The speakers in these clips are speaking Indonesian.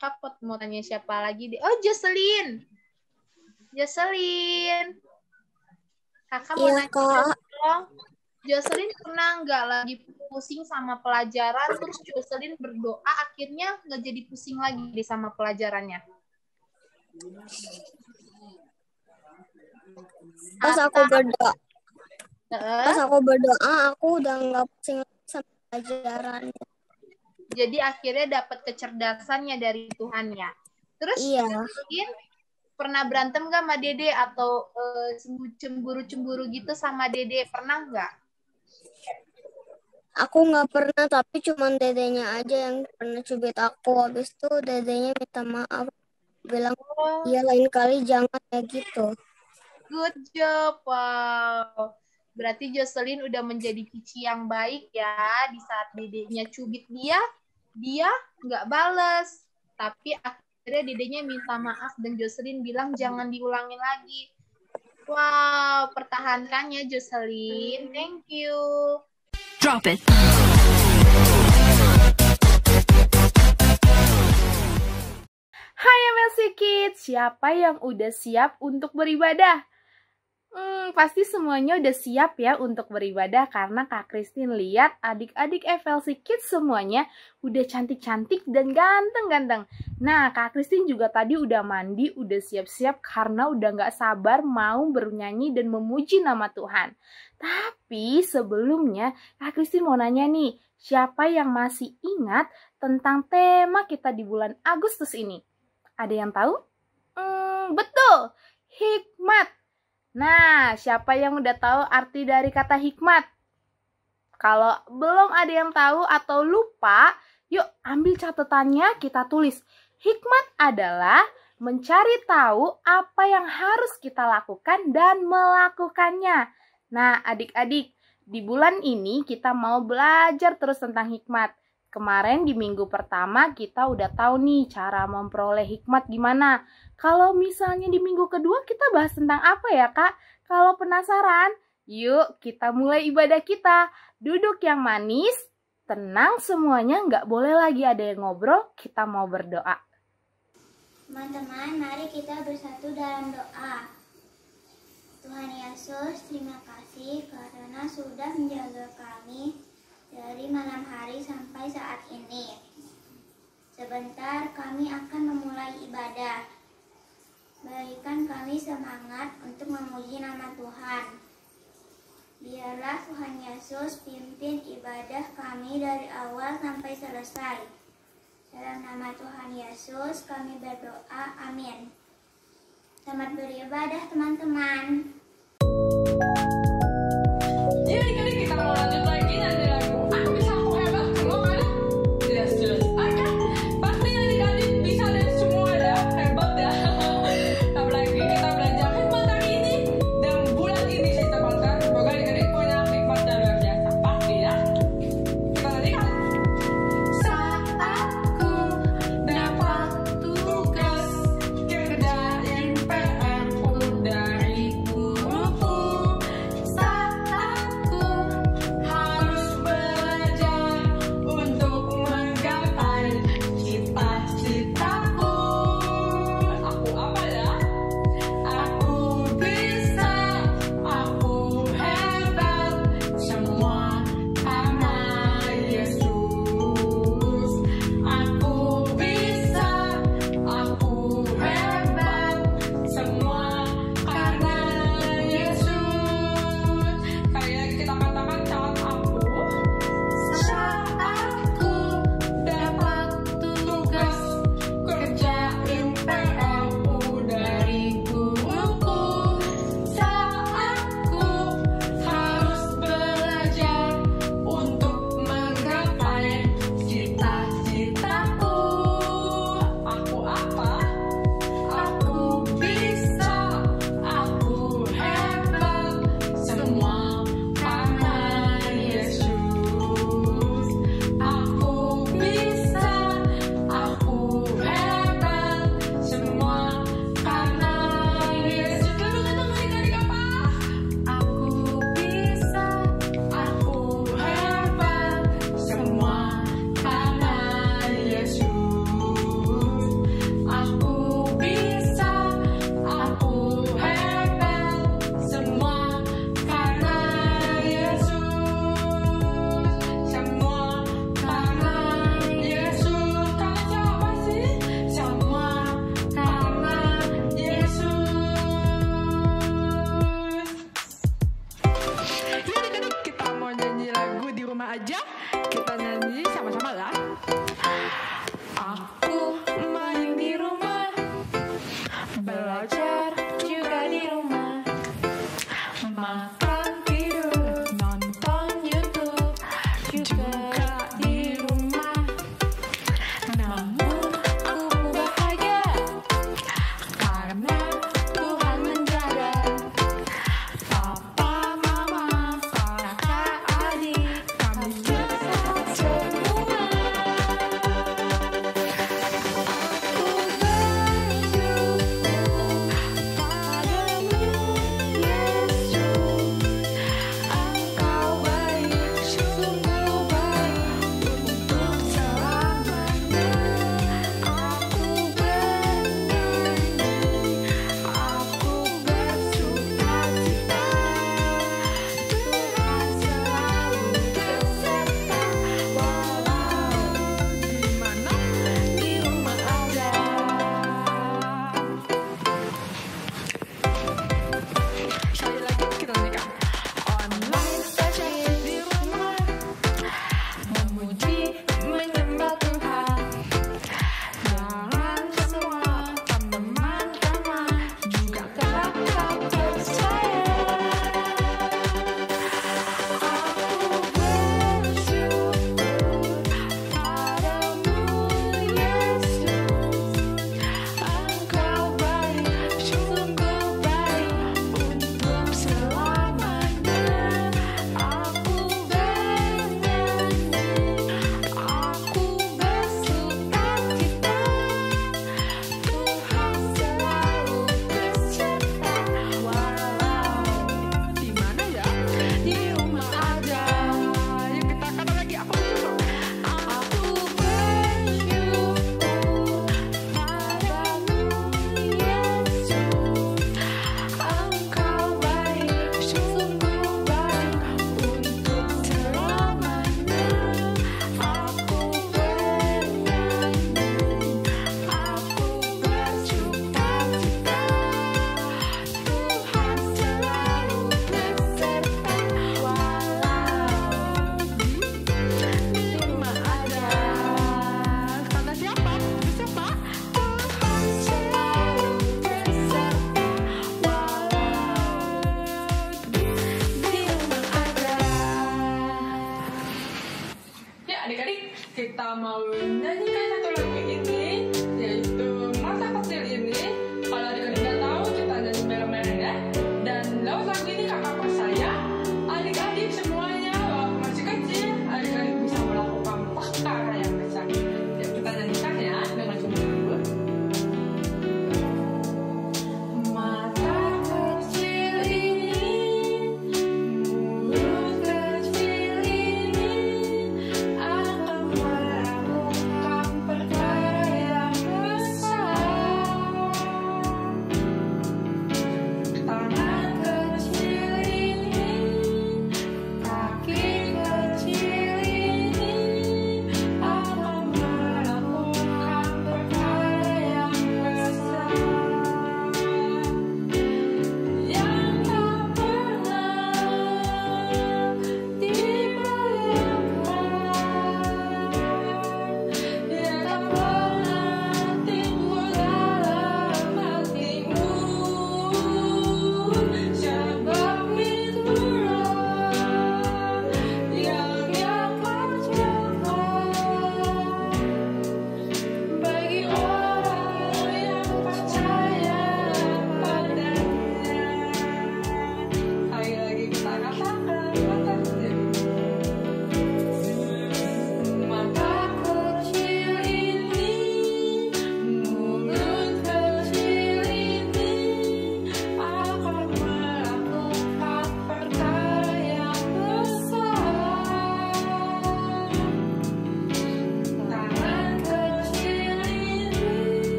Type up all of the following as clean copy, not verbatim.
Kakak mau tanya siapa lagi deh. Oh, Jocelyn. Jocelyn. Kakak mau nanya dong. Jocelyn pernah nggak lagi pusing sama pelajaran, terus Jocelyn berdoa, akhirnya nggak jadi pusing lagi deh sama pelajarannya? Pas aku berdoa, aku udah nggak pusing sama pelajarannya. Jadi akhirnya dapat kecerdasannya dari Tuhan ya. Terus Jocelyn pernah berantem nggak sama Dede atau cemburu-cemburu gitu sama Dede? Pernah nggak? Aku nggak pernah, tapi cuma dedenya aja yang pernah cubit aku. Habis itu dedenya minta maaf, bilang ya lain kali jangan kayak gitu. Good job, wow. Berarti Jocelyn udah menjadi Cici yang baik ya. Di saat dedenya cubit dia nggak bales. Tapi akhirnya dedenya minta maaf dan Jocelyn bilang jangan diulangi lagi. Wow, pertahankannya Jocelyn. Thank you. Drop it. Hai MLC Kids, siapa yang udah siap untuk beribadah? Pasti semuanya udah siap ya untuk beribadah karena Kak Christine lihat adik-adik FLC Kids semuanya udah cantik-cantik dan ganteng-ganteng. Nah, Kak Christine juga tadi udah mandi, udah siap-siap karena udah gak sabar mau bernyanyi dan memuji nama Tuhan. Tapi sebelumnya Kak Christine mau nanya nih, siapa yang masih ingat tentang tema kita di bulan Agustus ini? Ada yang tahu? Betul, hikmat. Nah, siapa yang udah tahu arti dari kata hikmat? Kalau belum ada yang tahu atau lupa, yuk ambil catatannya, kita tulis. Hikmat adalah mencari tahu apa yang harus kita lakukan dan melakukannya. Nah, adik-adik, di bulan ini kita mau belajar terus tentang hikmat. Kemarin di minggu pertama kita udah tahu nih cara memperoleh hikmat gimana. Kalau misalnya di minggu kedua kita bahas tentang apa ya Kak? Kalau penasaran, yuk kita mulai ibadah kita. Duduk yang manis, tenang semuanya, nggak boleh lagi ada yang ngobrol, kita mau berdoa. Teman-teman, mari kita bersatu dalam doa. Tuhan Yesus, terima kasih karena sudah menjaga kami dari malam hari sampai saat ini. Sebentar kami akan memulai ibadah. Berikan kami semangat untuk memuji nama Tuhan. Biarlah Tuhan Yesus pimpin ibadah kami dari awal sampai selesai. Dalam nama Tuhan Yesus kami berdoa, amin. Selamat beribadah teman-teman. Kita mau lanjut lagi nanti lagu. Bisa aku hebat semua kan? Yes. Oke. Pasti adik-adik bisa dan semua ya. Hebat ya. Apalagi kita belajar hikmat hari ini dan bulan ini kita bangga. Semoga adik-adik punya hikmat yang luar biasa. Pasti ya. Kita lihat. Saat aku dapat tugas kerjain PR dari guruku. aja, kita nyanyi sama-sama ya. Aku main di rumah, belajar juga di rumah, makan, tidur, nonton YouTube juga di rumah. Namun aku bahagia karena Tuhan menjaga. Papa, mama, kakak, adik, kami sehat semua. Adik-adik, kita mau nyanyikan satu lagu ini, yaitu Masa Kecil ini. Kalau adik-adik nggak tahu, kita nyanyi bareng-bareng ya. Dan lewat lagu ini kakak percaya adik-adik semuanya waktu masih kecil, adik-adik bisa melakukan perkara yang besar. Ya, kita nyanyikan ya dengan sungguh-sungguh. Mata kecil ini, mulut kecil ini akan melakukan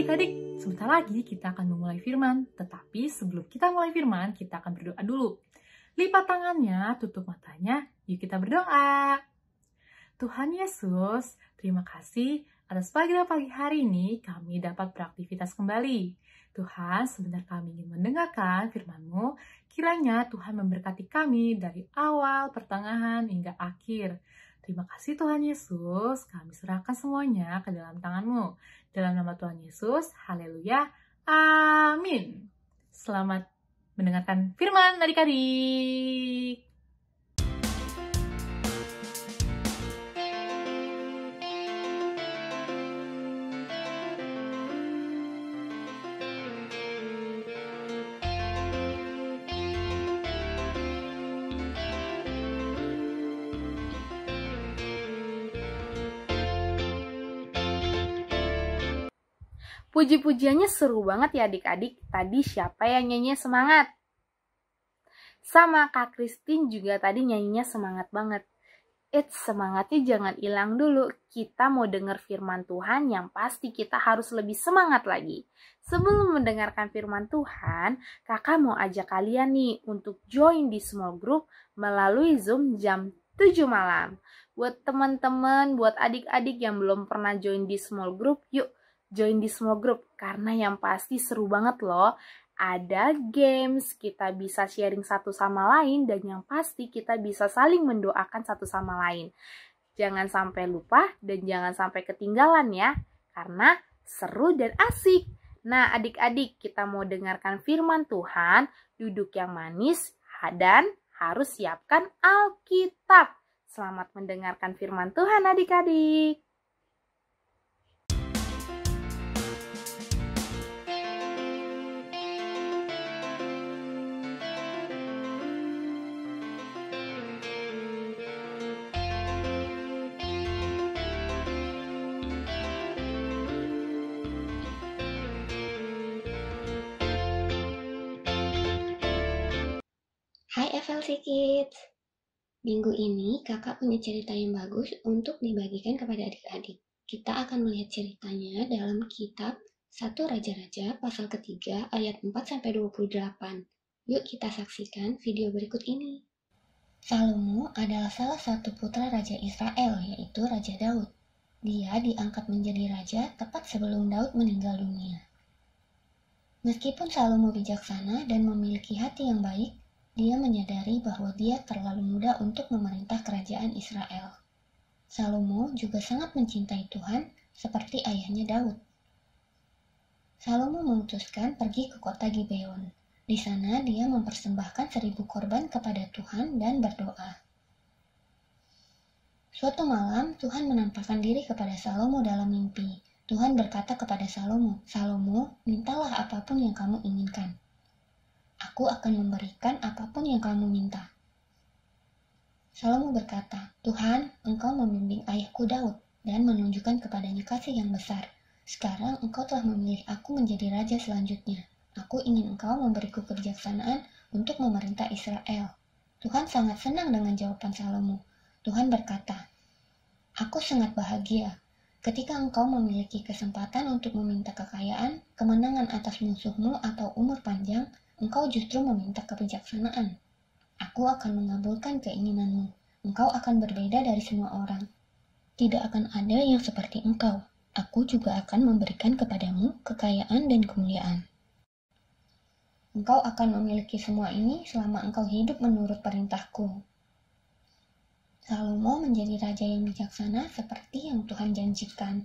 adik-adik, sebentar lagi kita akan memulai firman. Tetapi sebelum kita mulai firman, kita akan berdoa dulu. Lipat tangannya, tutup matanya, yuk kita berdoa. Tuhan Yesus, terima kasih atas pagi hari ini kami dapat beraktivitas kembali. Tuhan, sebentar kami ingin mendengarkan firman-Mu. Kiranya Tuhan memberkati kami dari awal, pertengahan, hingga akhir. Terima kasih Tuhan Yesus, kami serahkan semuanya ke dalam tangan-Mu. Dalam nama Tuhan Yesus, haleluya, amin. Selamat mendengarkan firman adik-adik. Puji-pujiannya seru banget ya adik-adik. Tadi siapa yang nyanyinya semangat? Sama Kak Christine juga tadi nyanyinya semangat banget. Semangatnya jangan hilang dulu. Kita mau dengar firman Tuhan yang pasti kita harus lebih semangat lagi. Sebelum mendengarkan firman Tuhan, kakak mau ajak kalian nih untuk join di small group melalui Zoom jam 7 malam. Buat teman-teman, buat adik-adik yang belum pernah join di small group, yuk join di small group, karena yang pasti seru banget loh. Ada games, kita bisa sharing satu sama lain, dan yang pasti kita bisa saling mendoakan satu sama lain. Jangan sampai lupa dan jangan sampai ketinggalan ya, karena seru dan asik. Nah adik-adik, kita mau dengarkan firman Tuhan, duduk yang manis, dan harus siapkan Alkitab. Selamat mendengarkan firman Tuhan adik-adik. Hai FLC Kids, minggu ini kakak punya cerita yang bagus untuk dibagikan kepada adik-adik. Kita akan melihat ceritanya dalam kitab 1 Raja-Raja pasal ketiga ayat 4-28. Yuk kita saksikan video berikut ini. Salomo adalah salah satu putra Raja Israel, yaitu Raja Daud. Dia diangkat menjadi raja tepat sebelum Daud meninggal dunia. Meskipun Salomo bijaksana dan memiliki hati yang baik, dia menyadari bahwa dia terlalu muda untuk memerintah kerajaan Israel. Salomo juga sangat mencintai Tuhan seperti ayahnya Daud. Salomo memutuskan pergi ke kota Gibeon. Di sana dia mempersembahkan 1000 korban kepada Tuhan dan berdoa. Suatu malam Tuhan menampakkan diri kepada Salomo dalam mimpi. Tuhan berkata kepada Salomo, "Salomo, mintalah apapun yang kamu inginkan. Aku akan memberikan apapun yang kamu minta." Salomo berkata, "Tuhan, Engkau membimbing ayahku Daud dan menunjukkan kepadanya kasih yang besar. Sekarang Engkau telah memilih aku menjadi raja selanjutnya. Aku ingin Engkau memberiku kebijaksanaan untuk memerintah Israel." Tuhan sangat senang dengan jawaban Salomo. Tuhan berkata, "Aku sangat bahagia ketika Engkau memiliki kesempatan untuk meminta kekayaan, kemenangan atas musuhmu atau umur panjang. Engkau justru meminta kebijaksanaan. Aku akan mengabulkan keinginanmu. Engkau akan berbeda dari semua orang. Tidak akan ada yang seperti engkau. Aku juga akan memberikan kepadamu kekayaan dan kemuliaan. Engkau akan memiliki semua ini selama engkau hidup menurut perintahku." Salomo menjadi raja yang bijaksana seperti yang Tuhan janjikan.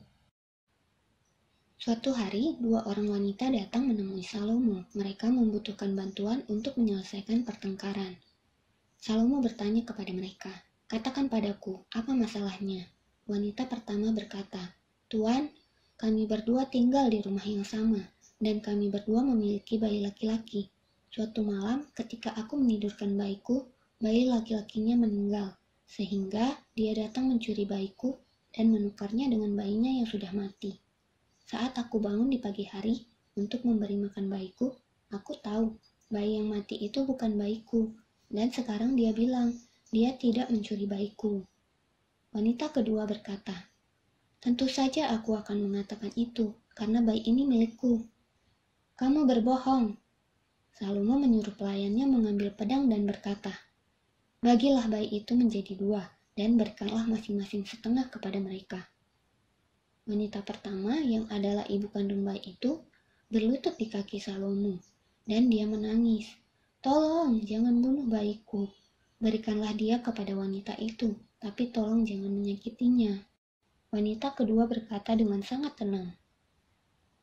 Suatu hari, 2 orang wanita datang menemui Salomo. Mereka membutuhkan bantuan untuk menyelesaikan pertengkaran. Salomo bertanya kepada mereka, "Katakan padaku, apa masalahnya?" Wanita pertama berkata, "Tuan, kami berdua tinggal di rumah yang sama, dan kami berdua memiliki bayi laki-laki. Suatu malam, ketika aku menidurkan bayiku, bayi laki-lakinya meninggal, sehingga dia datang mencuri bayiku dan menukarnya dengan bayinya yang sudah mati. Saat aku bangun di pagi hari untuk memberi makan bayiku, aku tahu bayi yang mati itu bukan bayiku, dan sekarang dia bilang dia tidak mencuri bayiku." Wanita kedua berkata, "Tentu saja aku akan mengatakan itu, karena bayi ini milikku." "Kamu berbohong." Salomo menyuruh pelayannya mengambil pedang dan berkata, "Bagilah bayi itu menjadi 2, dan berikanlah masing-masing setengah kepada mereka." Wanita pertama, yang adalah ibu kandung bayi itu, berlutut di kaki Salomo, dan dia menangis, "Tolong, jangan bunuh bayiku. Berikanlah dia kepada wanita itu, tapi tolong jangan menyakitinya." Wanita kedua berkata dengan sangat tenang,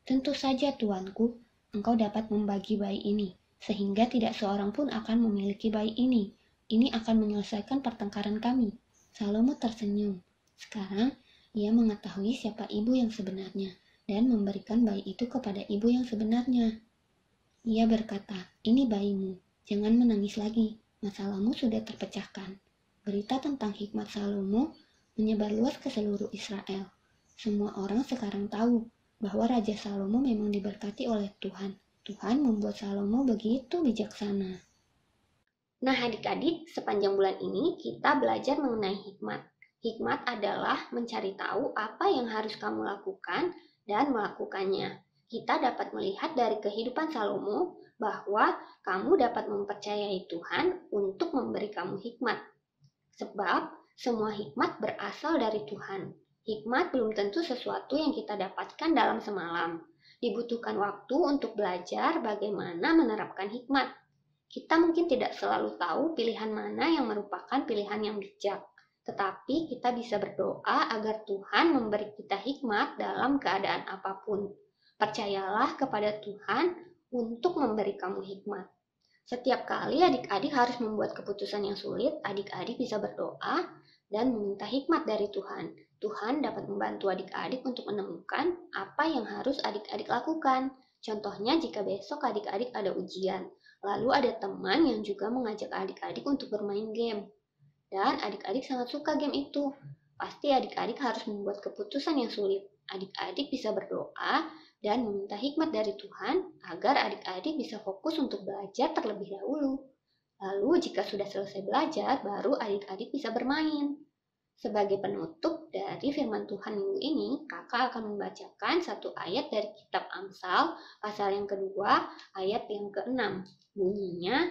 "Tentu saja, tuanku, engkau dapat membagi bayi ini, sehingga tidak seorang pun akan memiliki bayi ini. Ini akan menyelesaikan pertengkaran kami." Salomo tersenyum. Sekarang, ia mengetahui siapa ibu yang sebenarnya, dan memberikan bayi itu kepada ibu yang sebenarnya. Ia berkata, "Ini bayimu, jangan menangis lagi, masalahmu sudah terpecahkan." Berita tentang hikmat Salomo menyebar luas ke seluruh Israel. Semua orang sekarang tahu bahwa Raja Salomo memang diberkati oleh Tuhan. Tuhan membuat Salomo begitu bijaksana. Nah, adik-adik, sepanjang bulan ini kita belajar mengenai hikmat. Hikmat adalah mencari tahu apa yang harus kamu lakukan dan melakukannya. Kita dapat melihat dari kehidupan Salomo bahwa kamu dapat mempercayai Tuhan untuk memberi kamu hikmat. Sebab semua hikmat berasal dari Tuhan. Hikmat belum tentu sesuatu yang kita dapatkan dalam semalam. Dibutuhkan waktu untuk belajar bagaimana menerapkan hikmat. Kita mungkin tidak selalu tahu pilihan mana yang merupakan pilihan yang bijak. Tetapi kita bisa berdoa agar Tuhan memberi kita hikmat dalam keadaan apapun. Percayalah kepada Tuhan untuk memberi kamu hikmat. Setiap kali adik-adik harus membuat keputusan yang sulit, adik-adik bisa berdoa dan meminta hikmat dari Tuhan. Tuhan dapat membantu adik-adik untuk menemukan apa yang harus adik-adik lakukan. Contohnya jika besok adik-adik ada ujian, lalu ada teman yang juga mengajak adik-adik untuk bermain game. Dan adik-adik sangat suka game itu. Pasti adik-adik harus membuat keputusan yang sulit. Adik-adik bisa berdoa dan meminta hikmat dari Tuhan agar adik-adik bisa fokus untuk belajar terlebih dahulu. Lalu jika sudah selesai belajar, baru adik-adik bisa bermain. Sebagai penutup dari firman Tuhan minggu ini, kakak akan membacakan satu ayat dari kitab Amsal, pasal yang kedua, ayat yang ke-6. Bunyinya,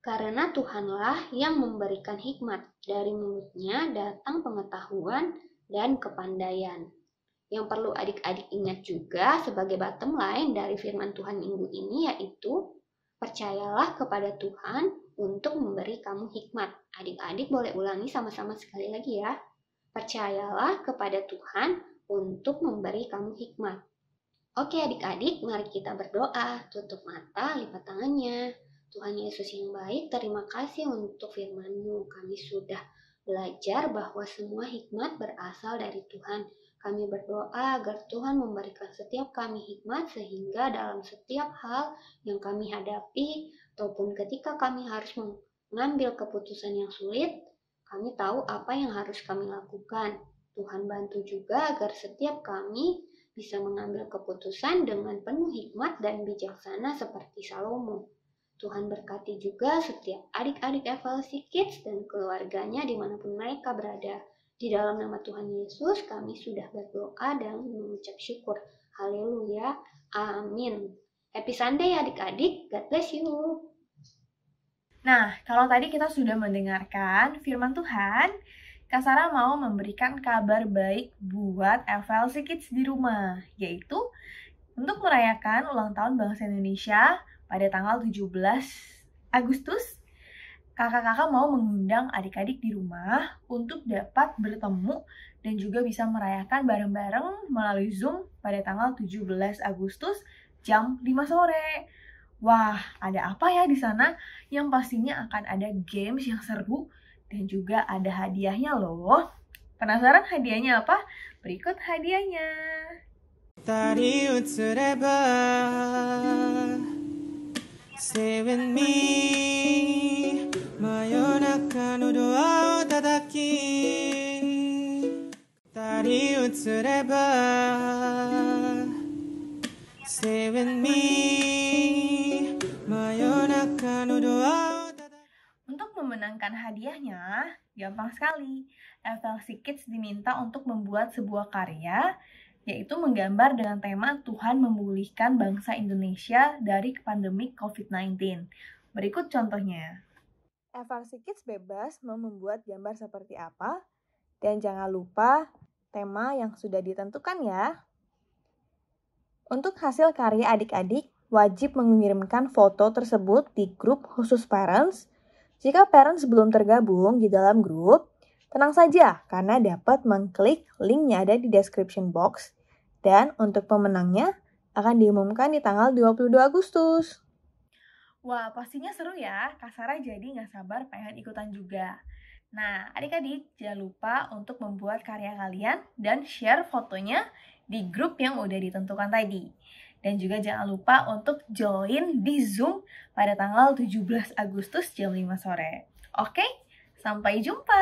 "Karena Tuhanlah yang memberikan hikmat, dari mulutnya datang pengetahuan dan kepandaian." Yang perlu adik-adik ingat juga sebagai bottom line dari firman Tuhan minggu ini yaitu, percayalah kepada Tuhan untuk memberi kamu hikmat. Adik-adik boleh ulangi sama-sama sekali lagi ya. Percayalah kepada Tuhan untuk memberi kamu hikmat. Oke adik-adik, mari kita berdoa. Tutup mata, lipat tangannya. Tuhan Yesus yang baik, terima kasih untuk firman-Mu. Kami sudah belajar bahwa semua hikmat berasal dari Tuhan. Kami berdoa agar Tuhan memberikan setiap kami hikmat sehingga dalam setiap hal yang kami hadapi ataupun ketika kami harus mengambil keputusan yang sulit, kami tahu apa yang harus kami lakukan. Tuhan bantu juga agar setiap kami bisa mengambil keputusan dengan penuh hikmat dan bijaksana seperti Salomo. Tuhan berkati juga setiap adik-adik FLC Kids dan keluarganya dimanapun mereka berada. Di dalam nama Tuhan Yesus, kami sudah berdoa dan mengucap syukur. Haleluya. Amin. Happy Sunday adik-adik. God bless you. Nah, kalau tadi kita sudah mendengarkan firman Tuhan, Kak Sarah mau memberikan kabar baik buat FLC Kids di rumah, yaitu untuk merayakan ulang tahun Bangsa Indonesia pada tanggal 17 Agustus, kakak-kakak mau mengundang adik-adik di rumah untuk dapat bertemu dan juga bisa merayakan bareng-bareng melalui Zoom pada tanggal 17 Agustus jam 5 sore. Wah, ada apa ya di sana? Yang pastinya akan ada games yang seru dan juga ada hadiahnya loh. Penasaran hadiahnya apa? Berikut hadiahnya. Tadi utsureba Stay with me Mayonaka no doa o tadaki Tadi utsureba Stay with me Mayonaka no doa o tadaki. Untuk memenangkan hadiahnya, gampang sekali. FLC Kids diminta untuk membuat sebuah karya yaitu menggambar dengan tema Tuhan memulihkan bangsa Indonesia dari pandemi COVID-19. Berikut contohnya. FRC Kids bebas mau membuat gambar seperti apa, dan jangan lupa tema yang sudah ditentukan ya. Untuk hasil karya adik-adik, wajib mengirimkan foto tersebut di grup khusus parents. Jika parents belum tergabung di dalam grup, tenang saja karena dapat mengklik linknya ada di description box. Dan untuk pemenangnya akan diumumkan di tanggal 22 Agustus. Wah, pastinya seru ya. Kak Sarah jadi nggak sabar pengen ikutan juga. Nah, adik-adik jangan lupa untuk membuat karya kalian dan share fotonya di grup yang udah ditentukan tadi. Dan juga jangan lupa untuk join di Zoom pada tanggal 17 Agustus jam 5 sore. Oke, sampai jumpa!